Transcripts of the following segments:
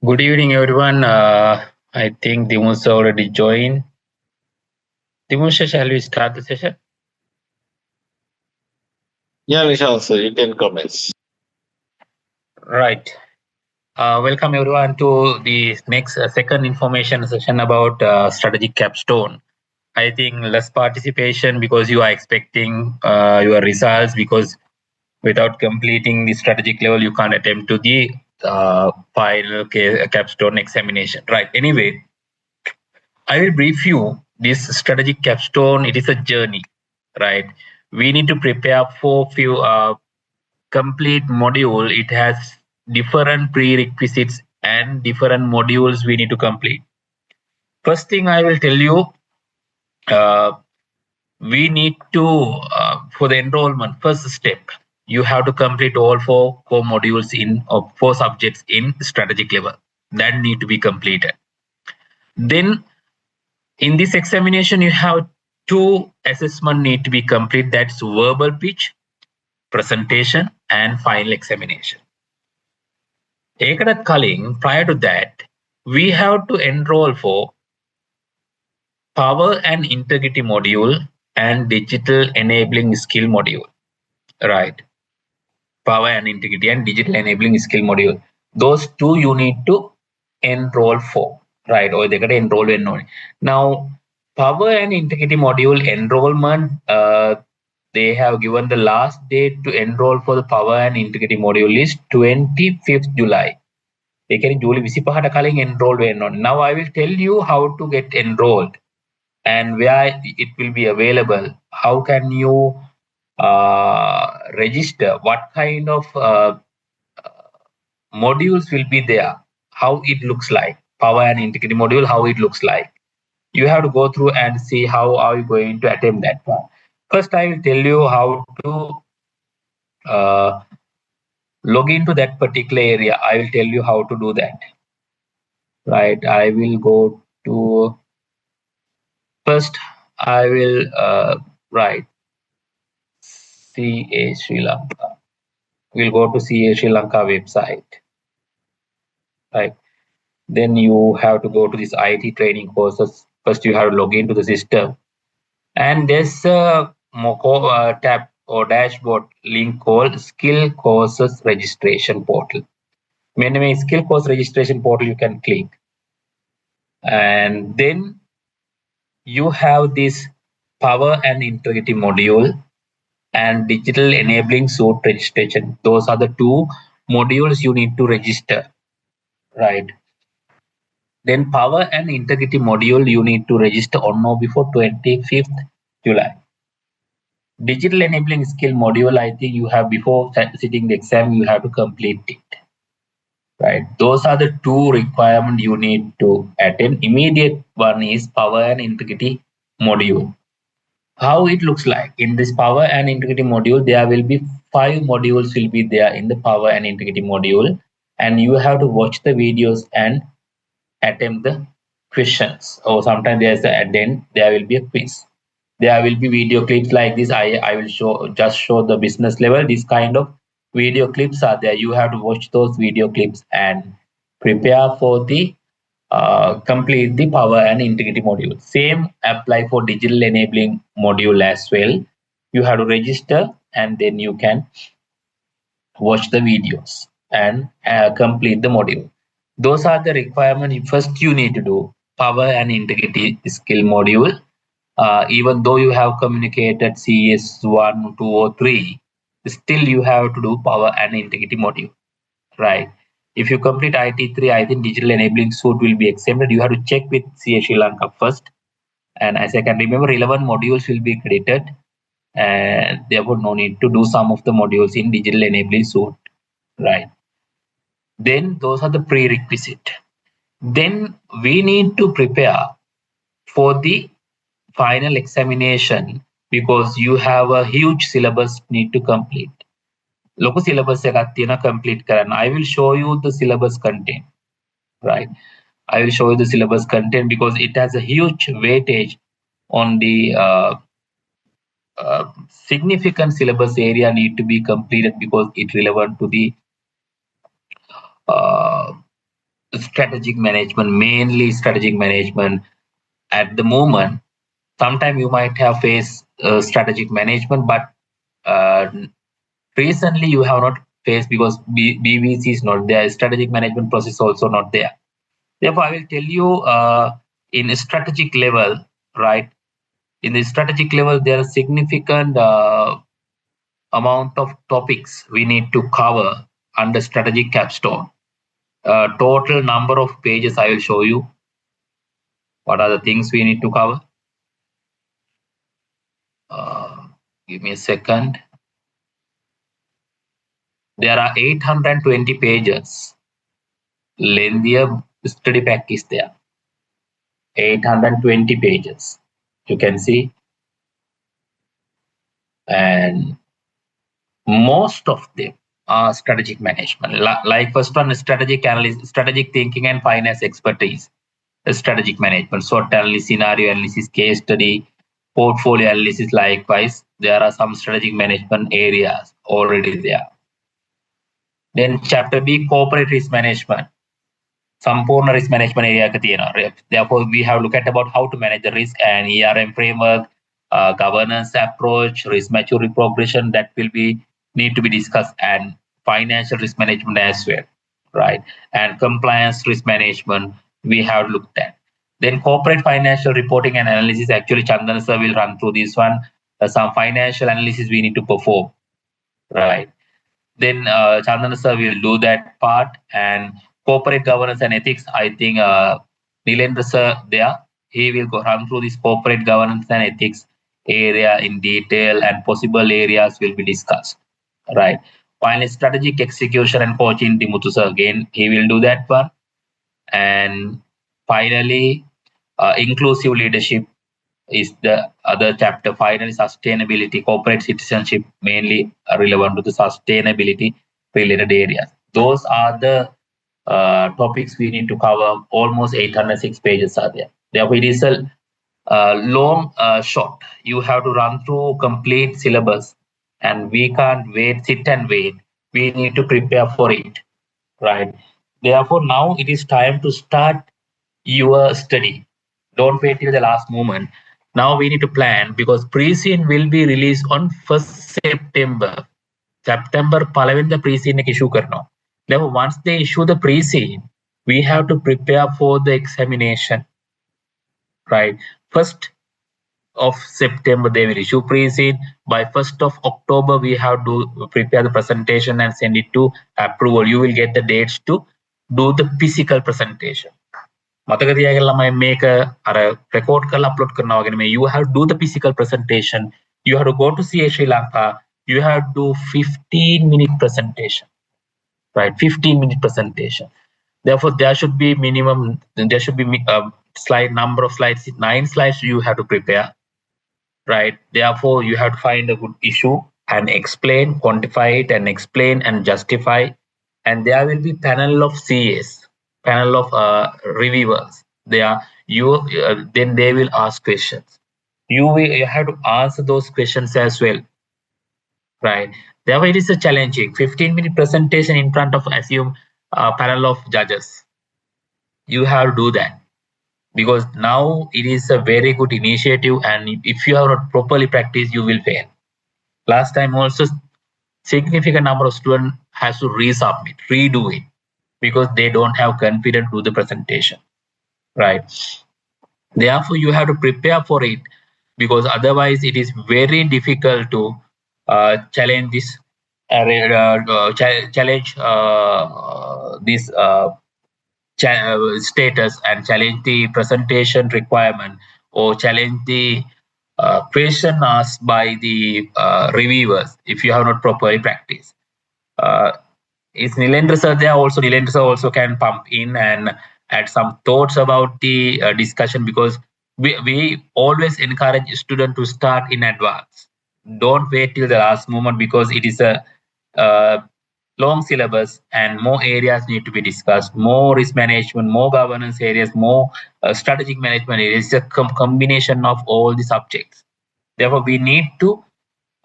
Good evening, everyone. I think Dimusa already joined. Dimusa, shall we start the session? Yeah, Vishal, sir, you can comments. Right. Welcome, everyone, to the next second information session about strategic capstone. I think less participation because you are expecting your results because without completing the strategic level, you can't attempt to the final capstone examination. Right. Anyway, I will brief you this strategic capstone. It is a journey, right? We need to prepare for few complete module. It has different prerequisites and different modules we need to complete. First thing I will tell you, uh, we need to for the enrollment. First step, you have to complete all four core modules in or four subjects in strategic level. That need to be completed. Then in this examination, you have two assessment need to be complete. That's verbal pitch, presentation, and final examination. ඒකටත් කලින්, prior to that, we have to enroll for power and integrity module and digital enabling skill module. Right. Power and integrity and digital enabling skill module. Those two you need to enroll for. Right. Or they got enroll in. Now, power and integrity module enrollment, they have given the last date to enroll for the power and integrity module is 25th July. ඒ කියන්නේ ජූලි 25ට කලින් enroll වෙන්න ඕනේ. Now I will tell you how to get enrolled and where it will be available. How can you register? What kind of modules will be there? How it looks like? Power and integrity module, how it looks like. You have to go through and see how are you going to attempt that one. First, I will tell you how to uh, log into that particular area. I will tell you how to do that. Right. I will go to first. I will write CA Sri Lanka. We'll go to CA Sri Lanka website. Right. Then you have to go to this IT training courses. First, you have to log into the system, and there's a tab or dashboard link called Skill Courses Registration Portal. When Skill Course Registration Portal, you can click, and then you have this power and integrity module and digital enabling suite registration. Those are the two modules you need to register, right? Then power and integrity module you need to register on or before 25th July. Digital enabling skill module, I think you have before sitting the exam, you have to complete it. Right. Those are the two requirements you need to attend. Immediate one is power and integrity module. How it looks like in this power and integrity module, there will be 5 modules will be there in the power and integrity module, and you have to watch the videos and attempt the questions. Or sometimes there's a then there will be a quiz. There will be video clips like this. I will show the business level. This kind of video clips are there. You have to watch those video clips and prepare for the complete the power and integrity module. Same apply for digital enabling module as well. You have to register and then you can watch the videos and complete the module. Those are the requirements. First, you need to do power and integrity skill module. Even though you have communicated CS 1, 2, or 3, still you have to do power and integrity module, right? If you complete IT3, I think digital enabling suite will be exempted. You have to check with CA Sri Lanka first. And as I can remember, 11 modules will be credited, and therefore no need to do some of the modules in digital enabling suite, right? Then those are the prerequisite. Then we need to prepare for the final examination because you have a huge syllabus need to complete. Local syllabus complete karan. I will show you the syllabus content, right? I will show you the syllabus content because it has a huge weightage on the significant syllabus area need to be completed because it's relevant to the uh, strategic management, mainly strategic management at the moment. Sometimes you might have faced strategic management, but recently you have not faced because BVC is not there. Strategic management process also not there. Therefore, I will tell you in a strategic level, right? In the strategic level, there are significant amount of topics we need to cover under strategic capstone. Total number of pages I will show you. What are the things we need to cover? Give me a second. There are 820 pages. Lengthier study pack is there. 820 pages. You can see. And most of them are strategic management. Like first one, strategic analysis, strategic thinking and finance expertise. Strategic management, SWOT analysis, scenario analysis, case study, portfolio analysis. Likewise, there are some strategic management areas already there. Then chapter B, corporate risk management. Sampurna risk management area. Therefore, we have looked at about how to manage the risk and ERM framework, governance approach, risk maturity progression that will be need to be discussed, and financial risk management as well, right? And compliance risk management we have looked at. Then corporate financial reporting and analysis. Actually, Chandan sir will run through this one. Some financial analysis we need to perform, right? Then Chandan sir will do that part. And corporate governance and ethics, I think Nilendra sir there, he will go run through this corporate governance and ethics area in detail, and possible areas will be discussed, right? Finally, strategic execution and coaching, Dimuthu sir again, he will do that one. And finally, inclusive leadership is the other chapter. Finally, sustainability, corporate citizenship, mainly relevant to the sustainability related areas. Those are the topics we need to cover. Almost 806 pages are there. Therefore, it is a long shot. You have to run through complete syllabus, and we can't wait, sit and wait. We need to prepare for it, right? Therefore, now it is time to start your study. Don't wait till the last moment. Now we need to plan, because pre-scene will be released on 1st September. September 11 pre-scene issue karno. Therefore, once they issue the pre-scene, we have to prepare for the examination, right? 1st of September they will issue pre-scene. By 1st of October we have to prepare the presentation and send it to approval. You will get the dates to do the physical presentation. මතක තියාගන්න ළමයි මේක අර record කරලා upload කරනවා වගේ නෙමෙයි. You have to do the physical presentation. You have to go to CA Sri Lanka. You have to do 15-minute presentation, right? 15-minute presentation. Therefore, there should be minimum. There should be slide number of slides. 9 slides you have to prepare, right? Therefore, you have to find a good issue and explain, quantify it, and explain and justify. And there will be panel of CAs. Panel of reviewers. Then they will ask questions. You have to answer those questions as well, right? Therefore, it is a challenging 15-minute presentation in front of, assume, a panel of judges. You have to do that, because now it is a very good initiative, and if you have not properly practiced, you will fail. Last time also, significant number of students has to resubmit, redo it, because they don't have confidence to do the presentation, right? Therefore, you have to prepare for it, because otherwise it is very difficult to challenge this status, and challenge the presentation requirement, or challenge the question asked by the reviewers if you have not properly practiced. Is Nilendra sir there also? Nilendra sir also can pump in and add some thoughts about the discussion, because we always encourage students to start in advance. Don't wait till the last moment, because it is a long syllabus and more areas need to be discussed. More risk management, more governance areas, more strategic management areas. It's a combination of all the subjects. Therefore, we need to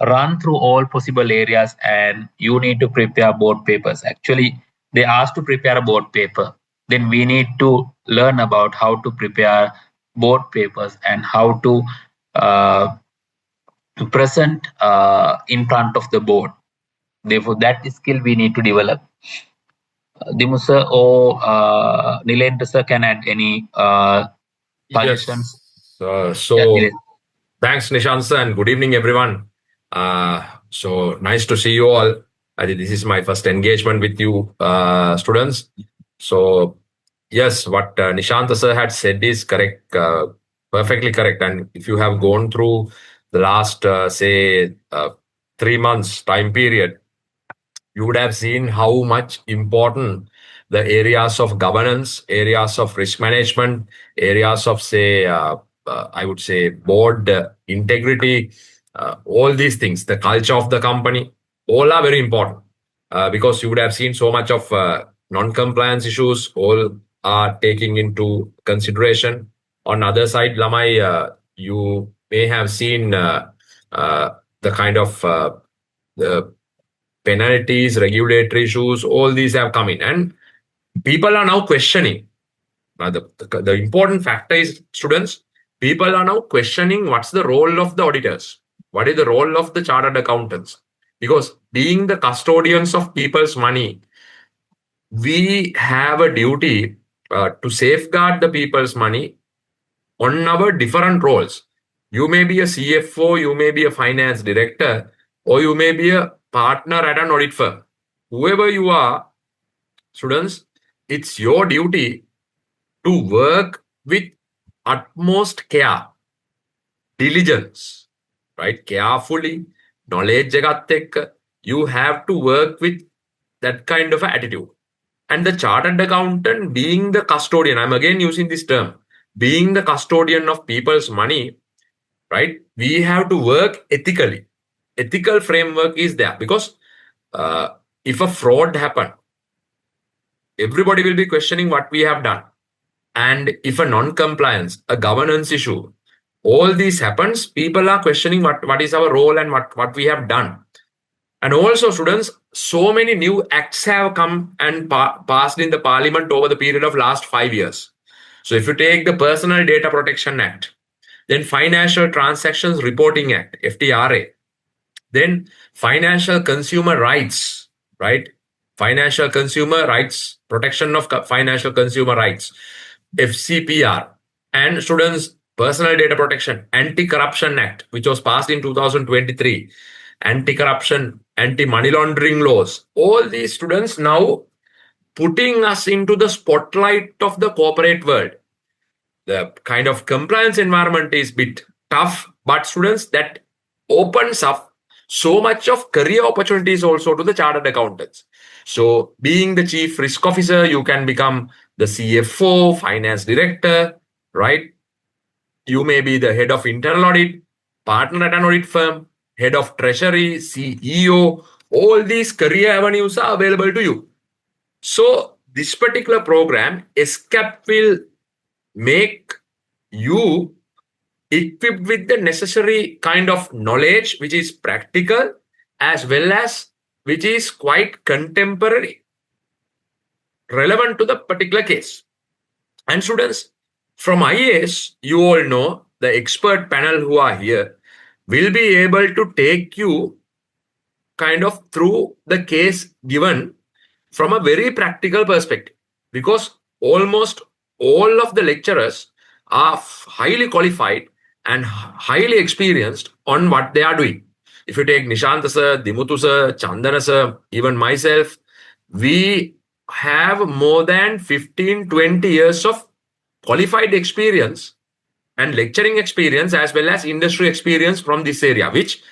run through all possible areas, and you need to prepare board papers. Actually, they asked to prepare a board paper. then we need to learn about how to prepare board papers and how to present in front of the board. Therefore, that skill we need to develop. Dimu sir or Nilendra sir can add any suggestions. Yes. Yeah, So Nilesh. thanks, Nishant sir, and good evening, everyone. So nice to see you all. I think this is my first engagement with you, students. So yes, what Nishant sir had said is correct, perfectly correct. And if you have gone through the last, say, 3 months time period, you would have seen how much important the areas of governance, areas of risk management, areas of, say, I would say, board integrity, all these things, the culture of the company, all are very important because you would have seen so much of non-compliance issues, all are taking into consideration. On other side, Lamai, you may have seen the kind of the penalties, regulatory issues, all these have come in. And people are now questioning. The important factor is, students, people are now questioning what's the role of the auditors? What is the role of the chartered accountants? Because being the custodians of people's money, we have a duty to safeguard the people's money on our different roles. You may be a CFO, you may be a finance director, or you may be a partner at an audit firm. Whoever you are, students, it's your duty to work with utmost care, diligence, right? Carefully, knowledge එකත් එක්ක, you have to work with that kind of attitude. And the chartered accountant, being the custodian, I'm again using this term, being the custodian of people's money, right? We have to work ethically. Ethical framework is there because if a fraud happen, everybody will be questioning what we have done. And if a non-compliance, a governance issue, all these happens, people are questioning what is our role and what we have done. And also, students, so many new acts have come and passed in the parliament over the period of last 5 years. So if you take the Personal Data Protection Act, then Financial Transactions Reporting Act, FTRA, then Financial Consumer Rights, right? Financial Consumer Rights, Protection of Financial Consumer Rights, FCPR, and students, Personal Data Protection, Anti-Corruption Act, which was passed in 2023, anti-corruption, anti-money laundering laws. All these students now putting us into the spotlight of the corporate world. The kind of compliance environment is a bit tough, but students, that opens up so much of career opportunities also to the chartered accountants. So being the chief risk officer, you can become the CFO, finance director, right? You may be the head of internal audit, partner at an audit firm, head of treasury, CEO. All these career avenues are available to you. So this particular program, ESCAP, will make you equipped with the necessary kind of knowledge, which is practical as well as which is quite contemporary, relevant to the particular case. And students, from IAS, you all know the expert panel who are here will be able to take you kind of through the case given from a very practical perspective, because almost all of the lecturers are highly qualified and highly experienced on what they are doing. If you take Nishant sir, Dimuthu sir, Chandana sir, even myself, we have more than 15-20 years of qualified experience and lecturing experience as well as industry experience from this area, which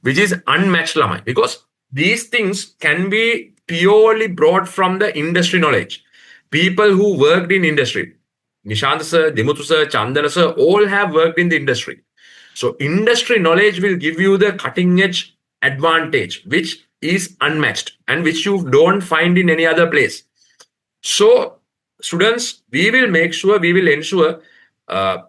is unmatched, Lamai, because these things can be purely brought from the industry knowledge. People who worked in industry, Nishant sir, Dimuthu sir, Chandana sir, all have worked in the industry. So industry knowledge will give you the cutting edge advantage, which is unmatched and which you don't find in any other place. So students, we will ensure,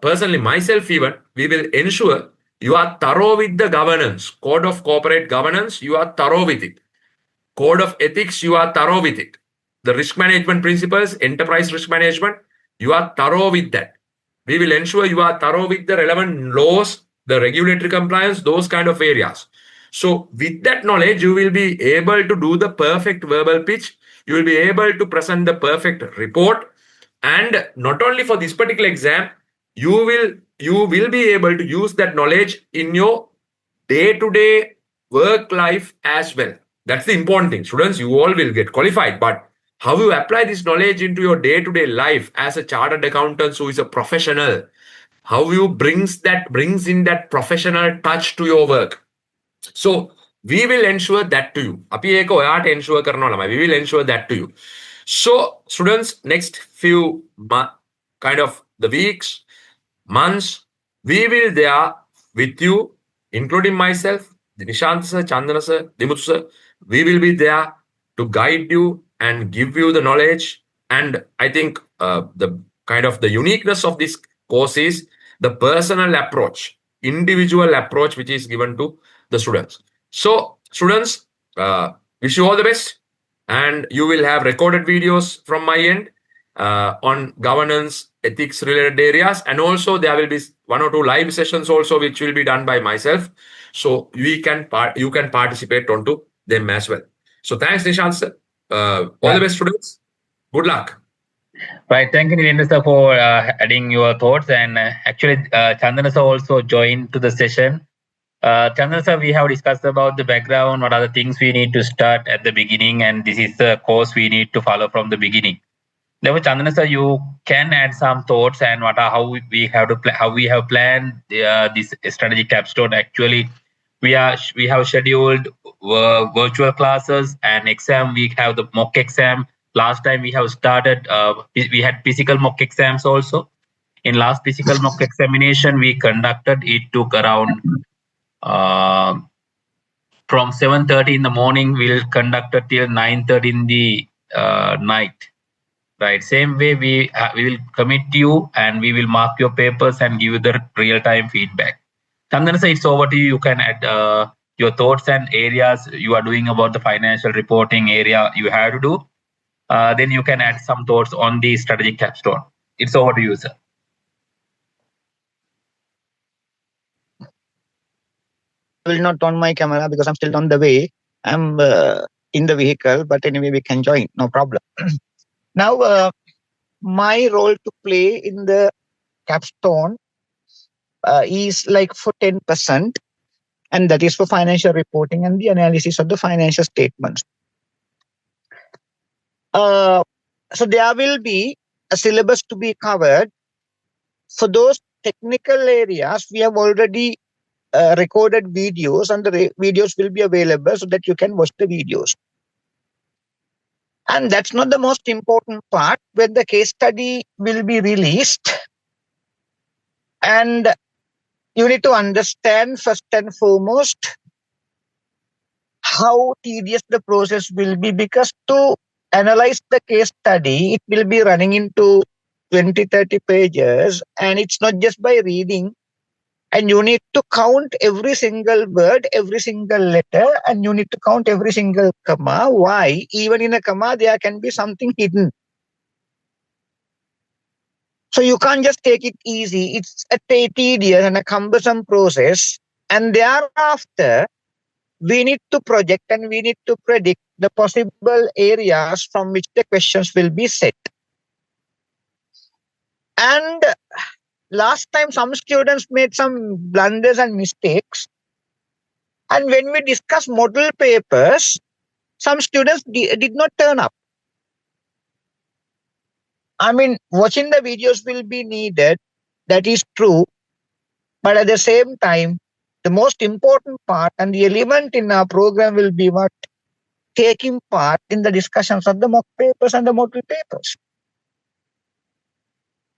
personally myself even, we will ensure you are thorough with the governance, code of corporate governance, you are thorough with it. Code of ethics, you are thorough with it. the risk management principles, enterprise risk management, you are thorough with that. We will ensure you are thorough with the relevant laws, the regulatory compliance, those kind of areas. So with that knowledge, you will be able to do the perfect verbal pitch. You will be able to present the perfect report. And not only for this particular exam, you will be able to use that knowledge in your day-to-day work life as well. That's the important thing. Students, you all will get qualified, but how you apply this knowledge into your day-to-day life as a chartered accountant who is a professional, how you brings in that professional touch to your work. So we will ensure that to you. We will ensure that to you. So students, next few kind of the weeks, months, we will there with you, including myself, Nishant sir, Chandana sir, Dimuthu sir. We will be there to guide you and give you the knowledge. And I think the kind of the uniqueness of this course is the personal approach, individual approach, which is given to the students. So students, wish you all the best. And you will have recorded videos from my end on governance, ethics related areas. And also there will be 1 or 2 live sessions also, which will be done by myself. So you can participate onto them as well. So thanks, Nishant sir. All the best, students. Good luck. Right. Thank you, Nilendra sir, for adding your thoughts. And actually, Chandana sir also joined to the session. Chandana sir, we have discussed about the background, what are the things we need to start at the beginning, and this is the course we need to follow from the beginning. Therefore, Chandana sir, you can add some thoughts and how we have planned this strategic capstone. Actually, we have scheduled virtual classes and exam. We have the mock exam. Last time we have started, we had physical mock exams also. In last physical mock examination we conducted, it took around from 7:30 in the morning, we'll conduct it till 9:30 in the night. Right. Same way we will commit you and we will mark your papers and give you the real-time feedback. Chandana sir, it's over to you. You can add your thoughts and areas you are doing about the financial reporting area you have to do. Then you can add some thoughts on the strategic capstone. It's over to you, sir. I will not on my camera because I'm still on the way. I'm in the vehicle, but anyway, we can join, no problem. Now, my role to play in the capstone is like for 10%, and that is for financial reporting and the analysis of the financial statements. So there will be a syllabus to be covered. For those technical areas, we have already recorded videos, and the videos will be available so that you can watch the videos. And that's not the most important part. When the case study will be released, and you need to understand first and foremost how tedious the process will be, because to analyze the case study, it will be running into 20-30 pages, and it's not just by reading. And you need to count every single word, every single letter, and you need to count every single comma. Why? Even in a comma, there can be something hidden. So you can't just take it easy. It's a tedious and a cumbersome process. And thereafter, we need to project and we need to predict the possible areas from which the questions will be set. And last time, some students made some blunders and mistakes. And when we discuss model papers, some students did not turn up. I mean, watching the videos will be needed. That is true. But at the same time, the most important part and the element in our program will be what? Taking part in the discussions of the mock papers and the model papers.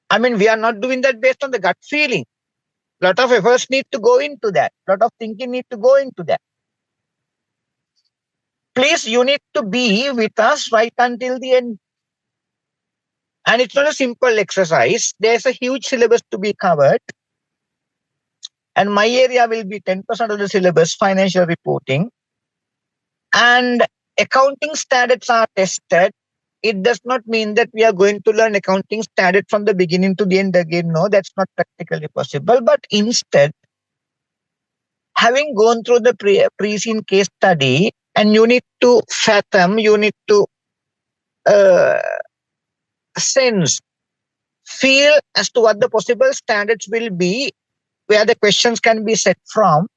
I mean, we are not doing that based on the gut feeling. A lot of efforts need to go into that. A lot of thinking need to go into that. Please, you need to be with us right until the end. And it's not a simple exercise. There's a huge syllabus to be covered. And my area will be 10% of the syllabus, financial reporting. And accounting standards are tested it does not mean that we are going to learn accounting standard from the beginning to the end again. No, that's not practically possible. But instead, having gone through the pre-seen case study, and you need to fathom, you need to sense, feel as to what the possible standards will be, where the questions can be set from,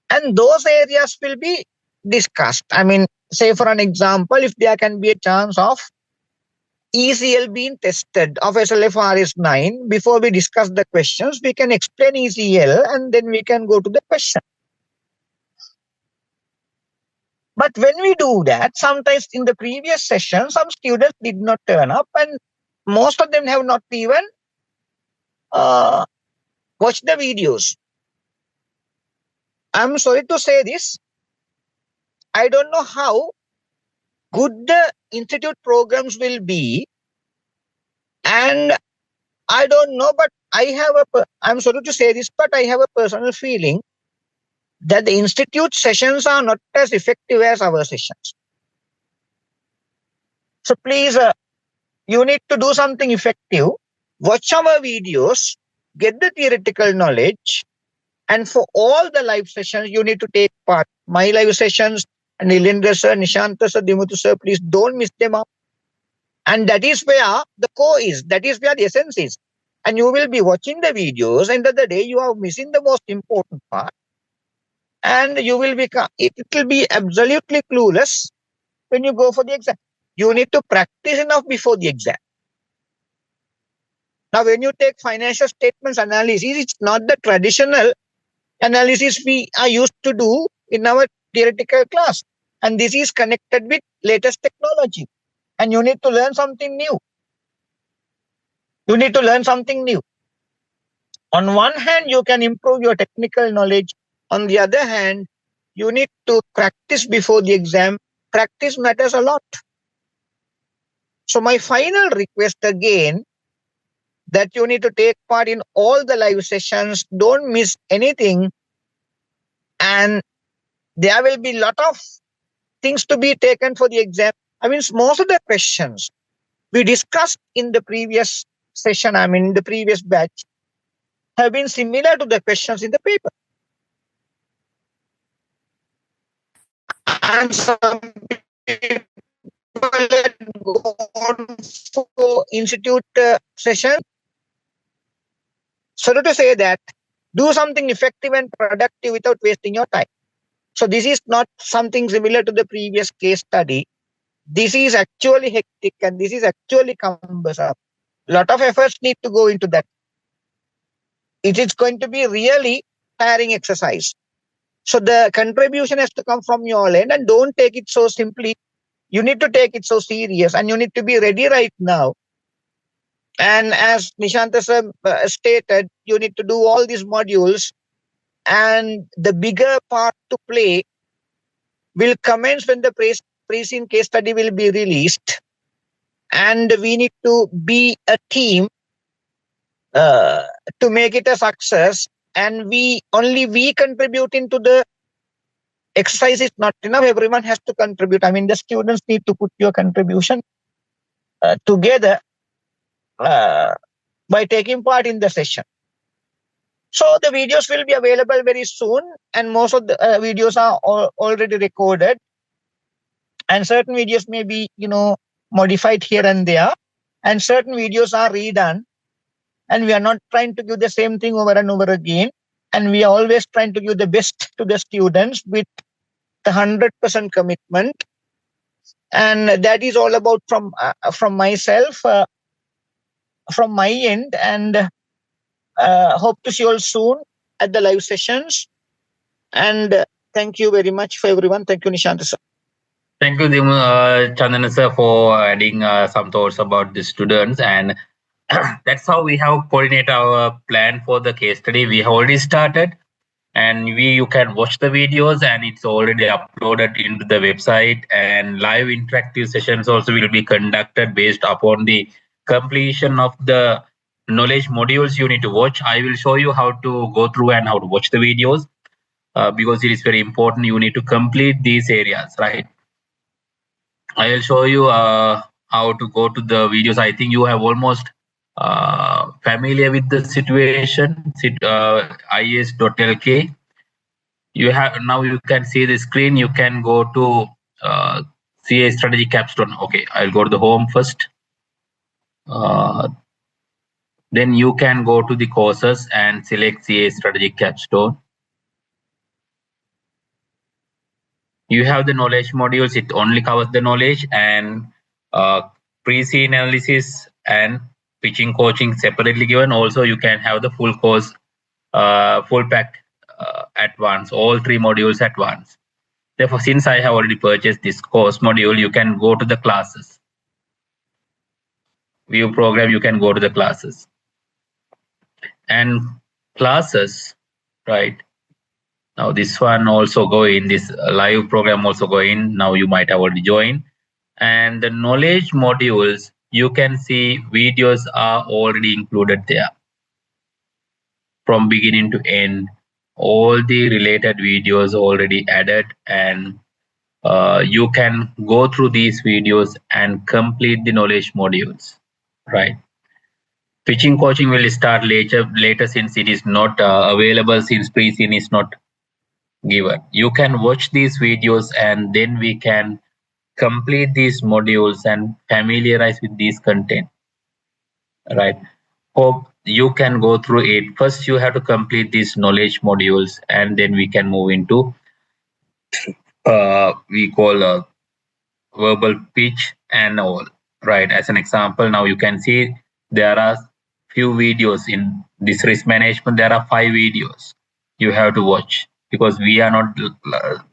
and those areas will be discussed. I mean, say for an example, if there can be a chance of ECL being tested of SLF RS9, before we discuss the questions, we can explain ECL and then we can go to the question. But when we do that, sometimes in the previous session, some students did not turn up and most of them have not even watched the videos. I'm sorry to say this. I don't know how good the institute programs will be, and I don't know, but I'm sorry to say this, but I have a personal feeling that the institute sessions are not as effective as our sessions. So please, you need to do something effective. Watch our videos, get the theoretical knowledge, and for all the live sessions, you need to take part. My live sessions, Nilendra sir, Nishanta sir, Dimuthu sir, please don't miss them up. And that is where the core is. That is where the essence is. And you will be watching the videos. End of the day, you are missing the most important part. And you will become, it will be absolutely clueless when you go for the exam. You need to practice enough before the exam. Now, when you take financial statements analysis, it's not the traditional analysis we are used to do in our theoretical class. And this is connected with latest technology. And you need to learn something new. You need to learn something new. On one hand, you can improve your technical knowledge. On the other hand, you need to practice before the exam. Practice matters a lot. So my final request again, that you need to take part in all the live sessions. Don't miss anything. And there will be a lot of things to be taken for the exam. I mean, most of the questions we discussed in the previous session, I mean, the previous batch, have been similar to the questions in the paper. And some people had gone for institute session. So to say that, do something effective and productive without wasting your time. So this is not something similar to the previous case study. This is actually hectic and this is actually cumbersome. A lot of efforts need to go into that. It is going to be really tiring exercise. So the contribution has to come from your end, and don't take it so simply. You need to take it so serious and you need to be ready right now. And as Nishanta sir stated, you need to do all these modules, and the bigger part to play will commence when the pre-seen case study will be released. And we need to be a team to make it a success. And we contribute into the exercise is not enough. Everyone has to contribute. I mean, the students need to put your contribution together by taking part in the session. So the videos will be available very soon, and most of the videos are already recorded, and certain videos may be, modified here and there, and certain videos are redone, and we are not trying to give the same thing over and over again, and we are always trying to give the best to the students with the 100% commitment. And that is all about from myself, from my end, and hope to see you all soon at the live sessions. And thank you very much for everyone. Thank you, Nishanta sir. Thank you, Chandana sir, for adding some thoughts about the students. And that's how we have coordinated our plan for the case study. We have already started, and you can watch the videos, and it's already uploaded into the website. And live interactive sessions also will be conducted based upon the completion of the knowledge modules you need to watch. I will show you how to go through and how to watch the videos, because it is very important. You need to complete these areas, right? I will show you how to go to the videos. I think you have almost familiar with the situation. IS.lk. You have now. You can see the screen. You can go to CA Strategy Capstone. Okay, I'll go to the home first. Then you can go to the courses and select CA Strategy Capstone. You have the knowledge modules. It only covers the knowledge, and pre-scene analysis and pitching coaching separately given. Also, you can have the full course, full pack at once, all 3 modules at once. Therefore, since I have already purchased this course module, you can go to the classes. View program, you can go to the classes. And classes, right? Now this one also go in, this live program also go in. Now you might have already joined. And the knowledge modules, you can see videos are already included there. From beginning to end, all the related videos already added, and you can go through these videos and complete the knowledge modules, right? Pitching coaching will start later since it is not available, since pre-scene is not given. You can watch these videos and then we can complete these modules and familiarize with these content, right? Hope you can go through it. First, you have to complete these knowledge modules, and then we can move into we call a verbal pitch and all, right? As an example, now you can see there are few videos in this risk management. There are 5 videos you have to watch, because we are not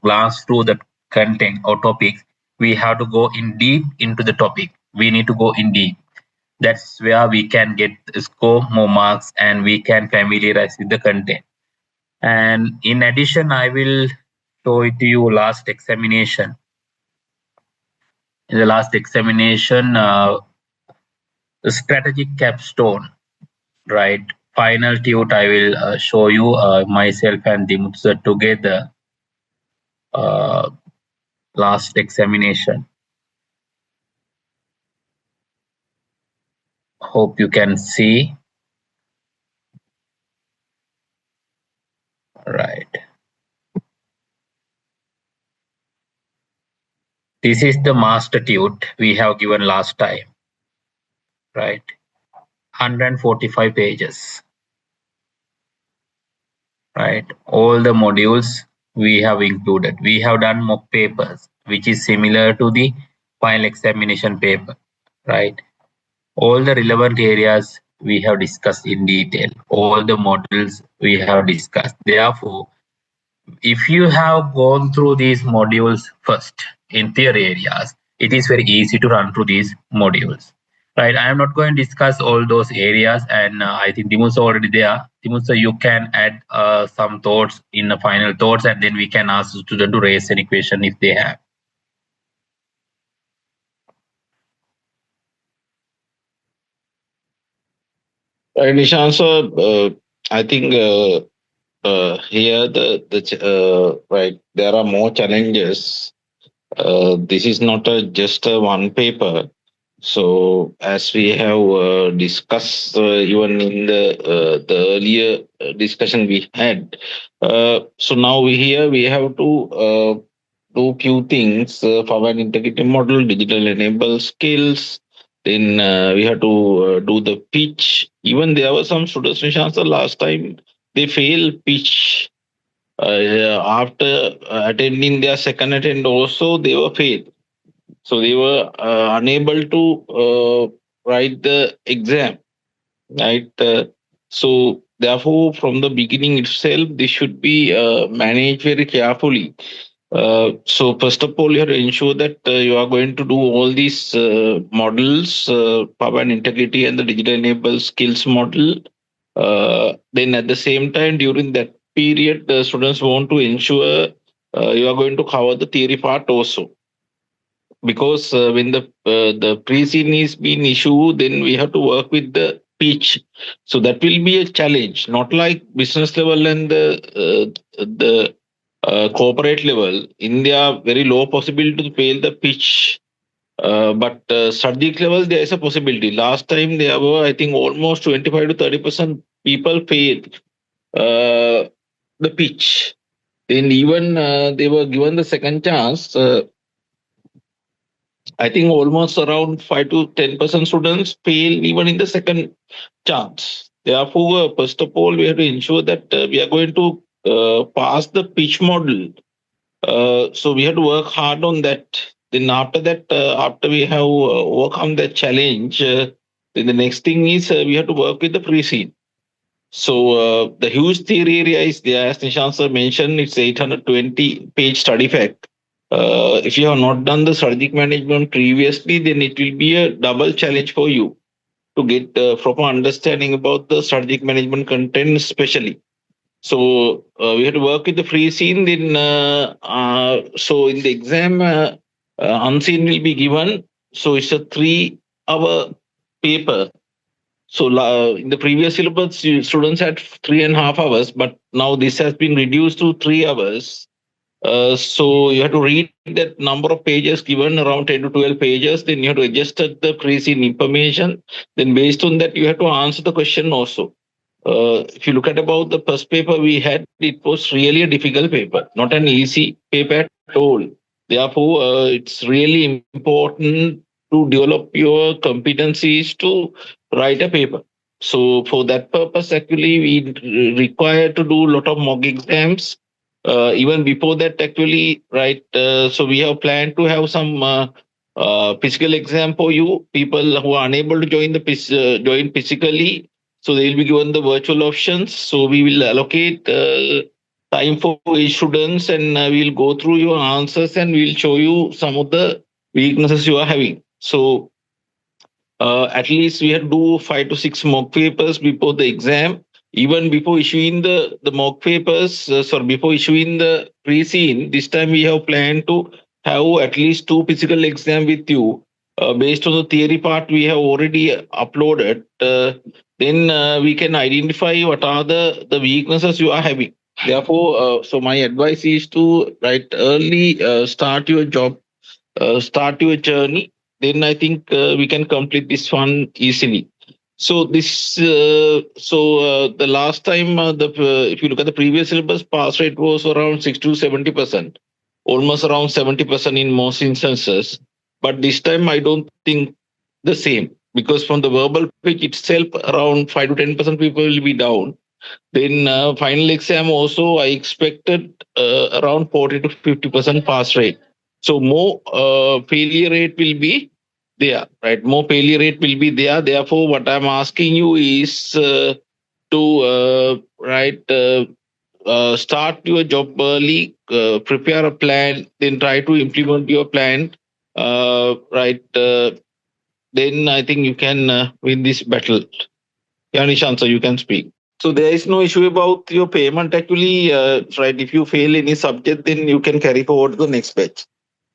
glance through the content or topics. We have to go in deep into the topic. We need to go in deep. That's where we can get score more marks and we can familiarize with the content. And in addition, I will show it to you last examination. In the last examination, the strategic capstone, right? Final tute I will show you myself and Dimutsa together. Last examination. Hope you can see. Right. This is the master tute we have given last time. Right. 145 pages. Right. All the modules we have included. We have done mock papers, which is similar to the final examination paper. Right. All the relevant areas we have discussed in detail. All the modules we have discussed. Therefore, if you have gone through these modules first in theory areas, it is very easy to run through these modules. Right, I am not going to discuss all those areas, and I think Dimusa already there. Dimusa, you can add some thoughts in the final thoughts, and then we can ask the student to raise any question if they have. Nishan, so I think here right, there are more challenges. This is not just a one paper. So as we have discussed even in the earlier discussion we had, so now we have to do few things for an integrity model, digital enable skills. Then we have to do the pitch. Even there were some students, Nishan, last time they failed pitch. After attending their second attempt also they were failed. So they were unable to write the exam, right? So therefore, from the beginning itself, this should be managed very carefully. So first of all, you have to ensure that you are going to do all these models, power and integrity and the digital enable skills model. Then at the same time, during that period, the students want to ensure you are going to cover the theory part also. Because when the pre-scene is being issued, then we have to work with the pitch. So that will be a challenge, not like business level and the corporate level. In there, very low possibility to fail the pitch. But strategic level, there is a possibility. Last time there were, I think, almost 25 to 30% people failed the pitch. And even they were given the second chance. I think almost around 5 to 10% students fail even in the second chance. Therefore, first of all, we have to ensure that we are going to pass the pitch model. So we have to work hard on that. Then after that, after we have overcome that challenge, then the next thing is we have to work with the pre-scene. So the huge theory area is there, as Nishant sir mentioned, it's 820-page study fact. If you have not done the strategic management previously, then it will be a double challenge for you to get proper understanding about the strategic management content, especially. So we have to work with the free scene. Then so in the exam, unseen will be given. So it's a 3-hour paper. So in the previous syllabus, students had 3.5 hours, but now this has been reduced to 3 hours. So you have to read that number of pages given, around 10 to 12 pages. Then you have to adjust the pre-scene information. Then based on that, you have to answer the question also. If you look at about the first paper we had, it was really a difficult paper, not an easy paper at all. Therefore, it's really important to develop your competencies to write a paper. So for that purpose, actually, we require to do a lot of mock exams. Even before that, actually, right? So we have planned to have some physical exam for you. People who are unable to join join physically, so they will be given the virtual options. So we will allocate time for each students, and we'll go through your answers, and we'll show you some of the weaknesses you are having. So at least we have to do 5 to 6 mock papers before the exam. Even before issuing the mock papers, before issuing the pre-scene, this time we have planned to have at least 2 physical exam with you. Based on the theory part we have already uploaded, then we can identify what are the weaknesses you are having. Therefore, so my advice is to write early, start your job, start your journey. Then I think we can complete this one easily. So the last time if you look at the previous syllabus, pass rate was around 60 to 70%, almost around 70% in most instances. But this time I don't think the same, because from the verbal pitch itself, around 5 to 10% people will be down. Then final exam also I expected around 40 to 50% pass rate. So more failure rate will be there, right? More failure rate will be there. Therefore, what I'm asking you is to start your job early, prepare a plan, then try to implement your plan, then I think you can win this battle. Yeah, Nishant, so you can speak. So there is no issue about your payment actually, right? If you fail any subject, then you can carry forward to the next batch.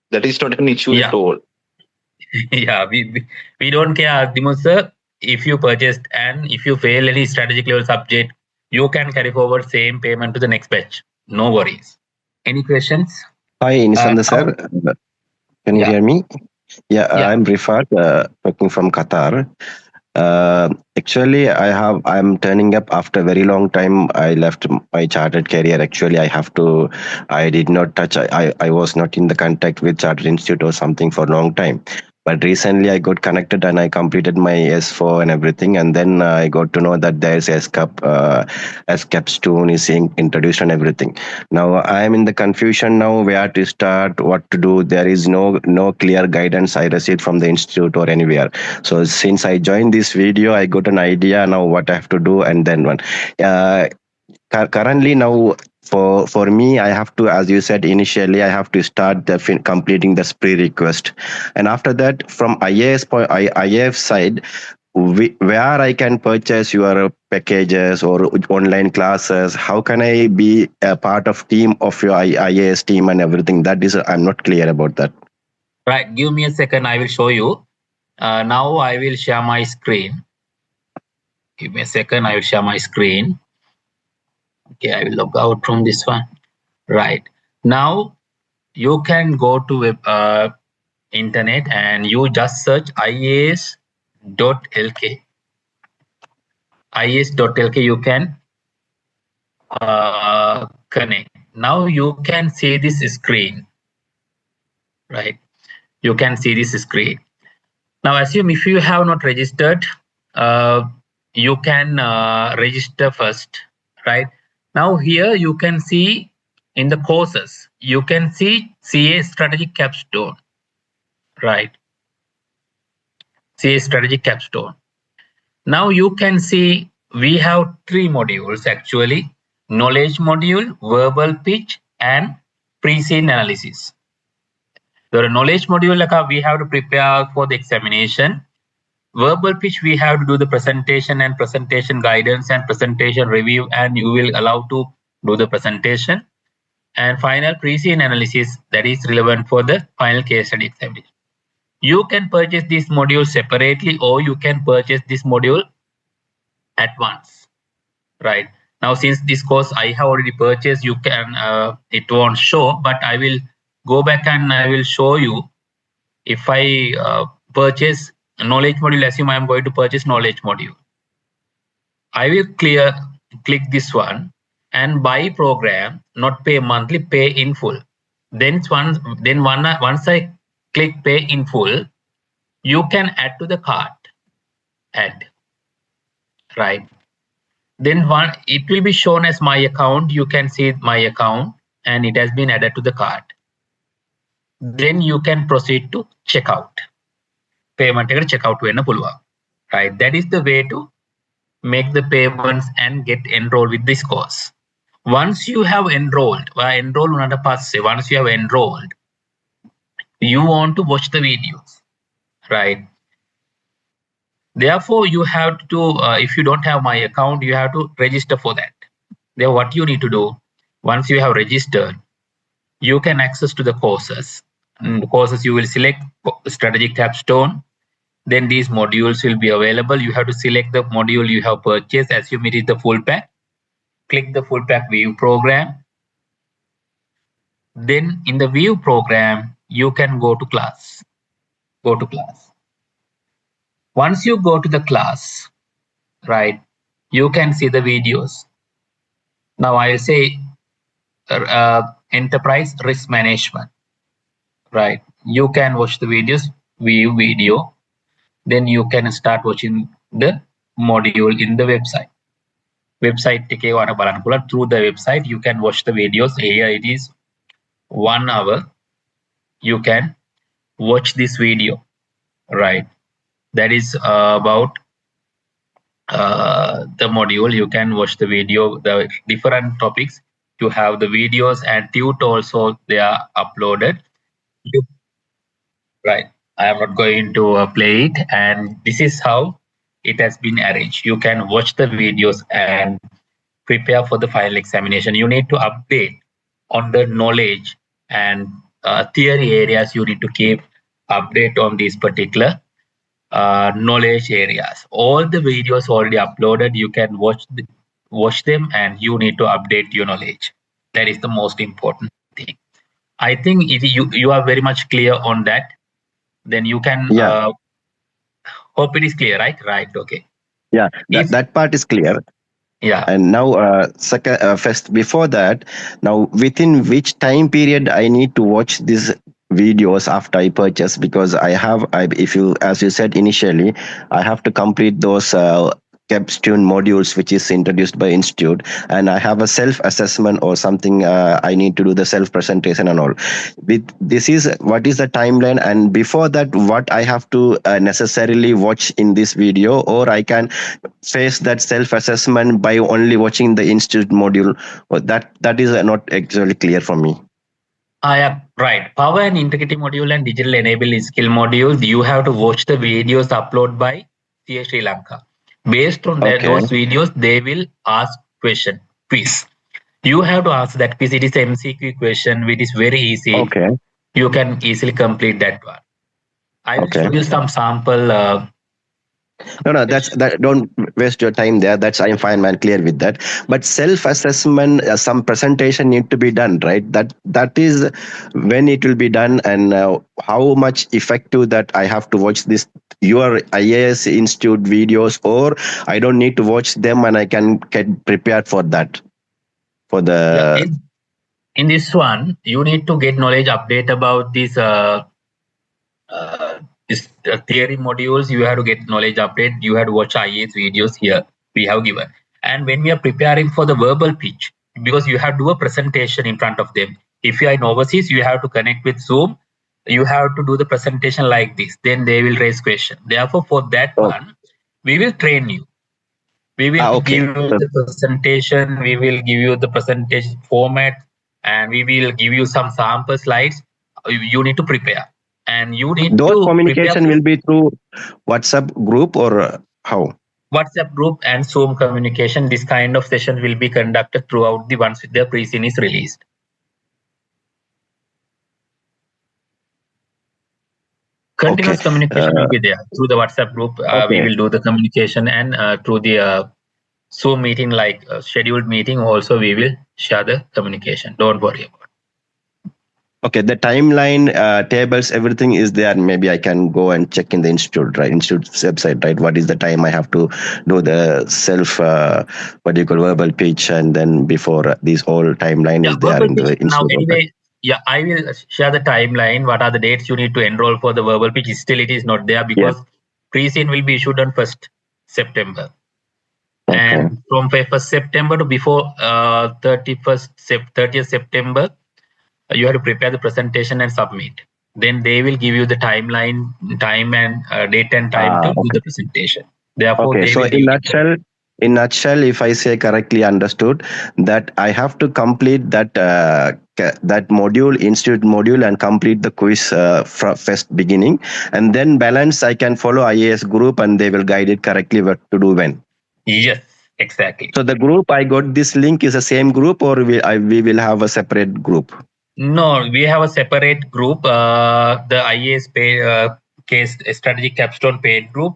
That is not an issue at all. Yeah, we don't care, Dimon sir. If you purchased and if you fail any strategic level subject, you can carry forward same payment to the next batch. No worries. Any questions? Hi, Nisanda sir. Can you hear me? Yeah, I'm Rifat, talking from Qatar. Actually, I'm turning up after a very long time. I left my chartered career. Actually, I did not touch, I was not in the contact with Chartered Institute or something for a long time. But recently I got connected and I completed my S4 and everything. And then I got to know that there's SCAPstone is introduced and everything. Now I am in the confusion now where to start, what to do. There is no clear guidance I received from the institute or anywhere. So since I joined this video, I got an idea now what I have to do. And then currently now, for me, I have to, as you said initially, I have to start completing the pre-request, and after that, from IAF side, where I can purchase your packages or online classes. How can I be a part of team of your IAS team and everything? That is, I'm not clear about that. Right. Give me a second. I will show you. Now I will share my screen. Give me a second. I will share my screen. Okay, I will log out from this one. Right. Now you can go to internet and you just search ias.lk. ias.lk, you can connect. Now you can see this screen, right? You can see this screen. Now assume if you have not registered, you can register first, right? Now here you can see in the courses, you can see CA Strategic Capstone, right? CA Strategic Capstone. Now you can see we have 3 modules actually: knowledge module, verbal pitch, and pre-scene analysis. The knowledge module, like we have to prepare for the examination. Verbal pitch, we have to do the presentation and presentation guidance and presentation review, and you will allow to do the presentation. And final pre-scene analysis, that is relevant for the final case study examination. You can purchase this module separately, or you can purchase this module at once, right? Now, since this course I have already purchased, you can, it won't show, but I will go back and I will show you. If I purchase knowledge module, assume I am going to purchase knowledge module, I will click this one and buy program, not pay monthly, pay in full. Once I click pay in full, you can add to the cart, add, right? Then it will be shown as my account. You can see my account and it has been added to the cart. Then you can proceed to checkout. Payment checkout wenna puluwa, right? That is the way to make the payments and get enrolled with this course. Once you have enrolled, once you have enrolled, you want to watch the videos, right? Therefore, you have to, if you don't have my account, you have to register for that. Then what you need to do, once you have registered, you can access to the courses. The courses, you will select Strategic Capstone. Then these modules will be available. You have to select the module you have purchased. Assume it is the full pack. Click the full pack view program. Then in the view program, you can go to class. Go to class. Once you go to the class, right, you can see the videos. Now I'll say enterprise risk management, right? You can watch the videos, view video. Then you can start watching the module in the website. Website through the website, you can watch the videos. Here it is 1 hour. You can watch this video, right? That is about the module. You can watch the video, the different topics. To have the videos and tut also, they are uploaded. Right. I am not going to play it, and this is how it has been arranged. You can watch the videos and prepare for the final examination. You need to update on the knowledge and theory areas. You need to keep update on these particular knowledge areas. All the videos already uploaded. You can watch them, and you need to update your knowledge. That is the most important thing. I think you are very much clear on that. Then you can hope it is clear, right? Right. Okay. Yeah, that part is clear. Yeah. And now, first, before that, now within which time period I need to watch these videos after I purchase? Because as you said initially, I have to complete those Capstone modules which is introduced by Institute, and I have a self-assessment or something. I need to do the self-presentation and all. What is the timeline, and before that, what I have to necessarily watch in this video, or I can face that self-assessment by only watching the Institute module? That is not actually clear for me. Yeah, right. Power and integrity module and digital enable skill modules. You have to watch the videos uploaded by CA Sri Lanka. Based on those videos, they will ask quiz. You have to answer that quiz. It is an MCQ question, which is very easy. Okay. You can easily complete that one. I will show you some sample. No, that's that. Don't waste your time there. That's I'm fine, man, clear with that. But self-assessment, some presentation need to be done, right? That is when it will be done, and how much effective that I have to watch this your IAS Institute videos, or I don't need to watch them and I can get prepared for that. For the in this one, you need to get knowledge update about this theory modules. You have to get knowledge update. You have to watch IAS videos here we have given. And when we are preparing for the verbal pitch, because you have to do a presentation in front of them. If you are in overseas, you have to connect with Zoom. You have to do the presentation like this. Then they will raise question. Therefore, for that one, we will train you. We will give you the presentation. We will give you the presentation format, and we will give you some sample slides. You need to prepare, and you need those communication will be through WhatsApp group or how? WhatsApp group and Zoom communication. This kind of session will be conducted throughout the once the pre-scene is released. Continuous communication will be there through the WhatsApp group. We will do the communication, and through the Zoom meeting, like scheduled meeting, also we will share the communication. Don't worry about it. Okay, the timeline, tables, everything is there. Maybe I can go and check in the institute, right? Institute's website, right? What is the time I have to do the verbal pitch, and then before this whole timeline is there in the institute. Now, anyway, I will share the timeline. What are the dates you need to enroll for the verbal pitch? Still, it is not there because pre-scene will be issued on 1st September. And from 1st September to before 30th September, you have to prepare the presentation and submit. Then they will give you the timeline, time and date and time to do the presentation. Therefore, so in nutshell, if I say correctly understood, that I have to complete that that module, institute module, and complete the quiz from first beginning, and then balance I can follow IAS group, and they will guide it correctly what to do when. Yes, exactly. So the group I got this link is the same group, or we will have a separate group? No, we have a separate group, the IAS case strategic capstone paid group.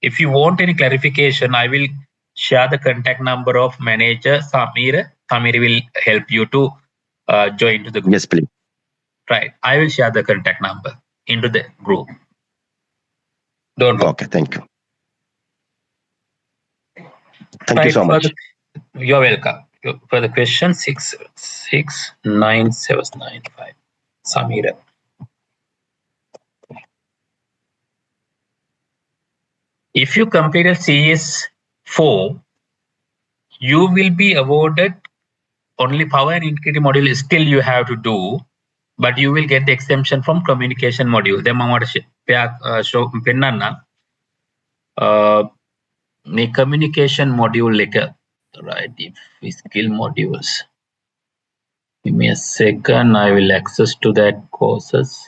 If you want any clarification, I will share the contact number of manager Samir. Samir will help you to join to the group. Yes, please. Right, I will share the contact number into the group. Don't worry. Okay, thank you. Thank you so much. You're welcome. For the question 6969795, Samira. If you completed CS4, you will be awarded only power and integrity module. Still, you have to do, but you will get the exemption from communication module. Then I want to show penana. The communication module later. Right, if we skill modules, give me a second, I will access to that courses.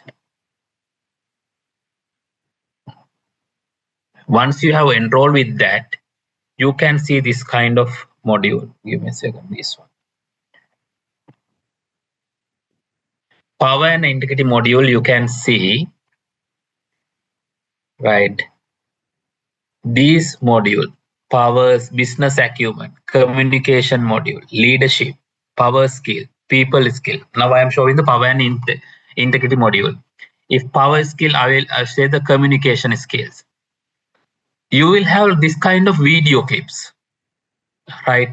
Once you have enrolled with that, you can see this kind of module. Give me a second, this one. Power and integrity module, you can see, right, these module. Powers, business acumen, communication module, leadership, power skill, people skill. Now I am showing the power and integrity module. If power skill, I will say the communication skills. You will have this kind of video clips, right?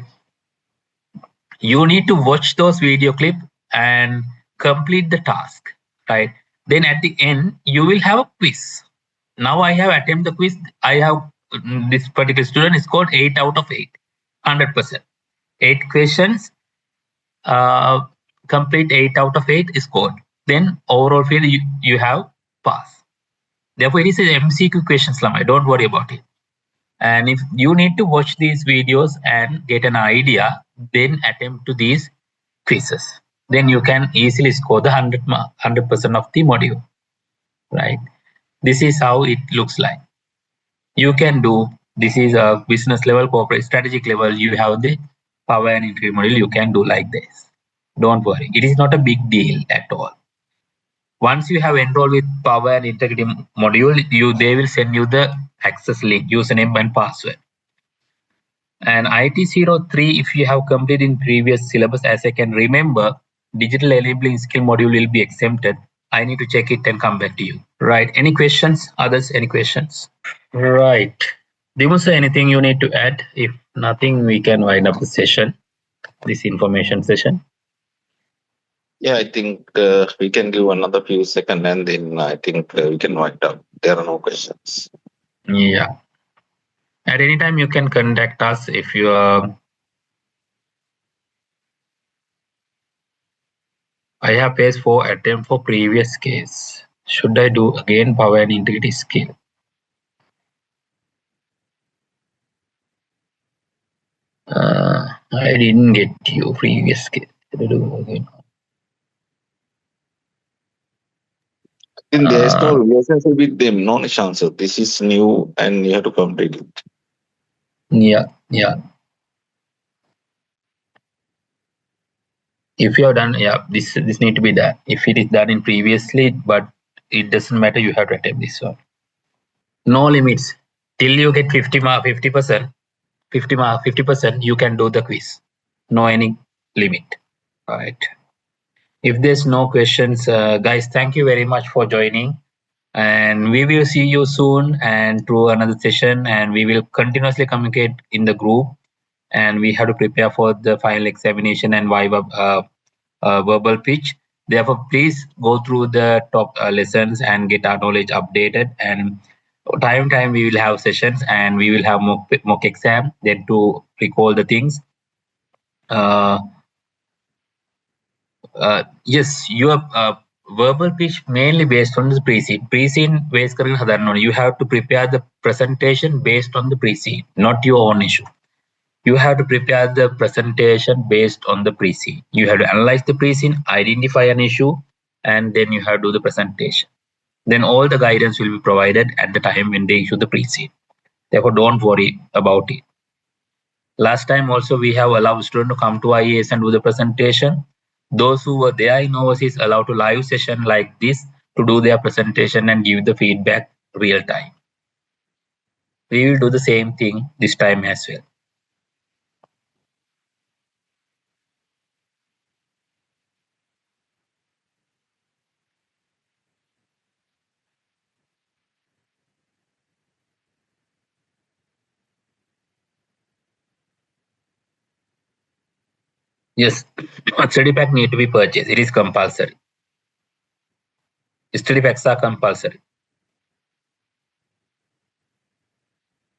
You need to watch those video clips and complete the task, right? Then at the end, you will have a quiz. Now I have attempted the quiz. I have this particular student is scored 8 out of 8, 100%. 8 questions, complete 8 out of 8 is scored. Then overall field you have pass. Therefore, it is an MCQ questions, Lamai. Don't worry about it. And if you need to watch these videos and get an idea, then attempt to these quizzes. Then you can easily score the 100% of the module, right? This is how it looks like. You can do, this is a business level, corporate strategic level, you have the power and integrity module, you can do like this. Don't worry, it is not a big deal at all. Once you have enrolled with power and integrity module, they will send you the access link, username and password. And IT03, if you have completed in previous syllabus, as I can remember, digital enabling skill module will be exempted. I need to check it and come back to you. Right. Any questions? Others, any questions? Right. Dimusa, anything you need to add? If nothing, we can wind up the session, this information session. Yeah, I think we can give another few seconds and then I think we can wind up. There are no questions. Yeah. At any time, you can contact us if you are. I have faced 4 attempts for previous case. Should I do again power and integrity skill? I didn't get you previous case. Should I do again? I think there is no relationship with them, no chance. This is new and you have to complete it. Yeah. If you have done, this need to be done. If it is done in previously, but it doesn't matter, you have to attempt this one. No limits. Till you get 50%, you can do the quiz. No any limit. Right. If there's no questions, guys, thank you very much for joining. And we will see you soon and through another session, and we will continuously communicate in the group, and we have to prepare for the final examination and Viva verbal pitch. Therefore, please go through the top lessons and get our knowledge updated. And time we will have sessions and we will have mock exam, then to recall the things. Yes, your verbal pitch mainly based on the pre-scene. Pre-scene based you have to prepare the presentation based on the pre-scene, not your own issue. You have to prepare the presentation based on the pre-scene. You have to analyze the pre-scene, identify an issue, and then you have to do the presentation. Then all the guidance will be provided at the time when they issue the pre-scene. Therefore, don't worry about it. Last time also we have allowed students to come to IAS and do the presentation. Those who were there in overseas allowed to live session like this to do their presentation and give the feedback real time. We will do the same thing this time as well. Yes, a study pack need to be purchased. It is compulsory. Study packs are compulsory.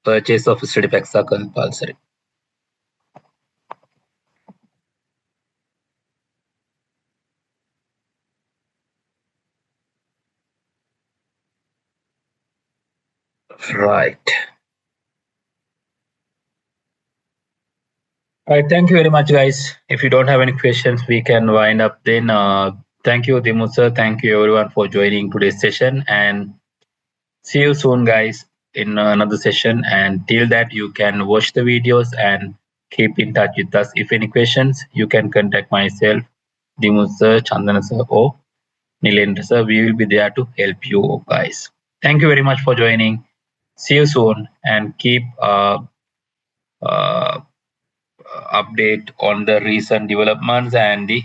Purchase of study packs are compulsory. Right. All right. Thank you very much, guys. If you don't have any questions, we can wind up then. Thank you, Dimusa. Thank you, everyone, for joining today's session. And see you soon, guys, in another session. And till that, you can watch the videos and keep in touch with us. If any questions, you can contact myself, Dimusa, Chandana sir, or Nilendra sir. We will be there to help you guys. Thank you very much for joining. See you soon and keep update on the recent developments and the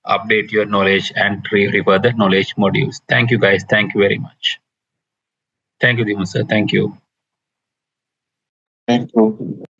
update your knowledge and refer the knowledge modules. Thank you, guys. Thank you very much. Thank you, Dimusa. Thank you. Thank you.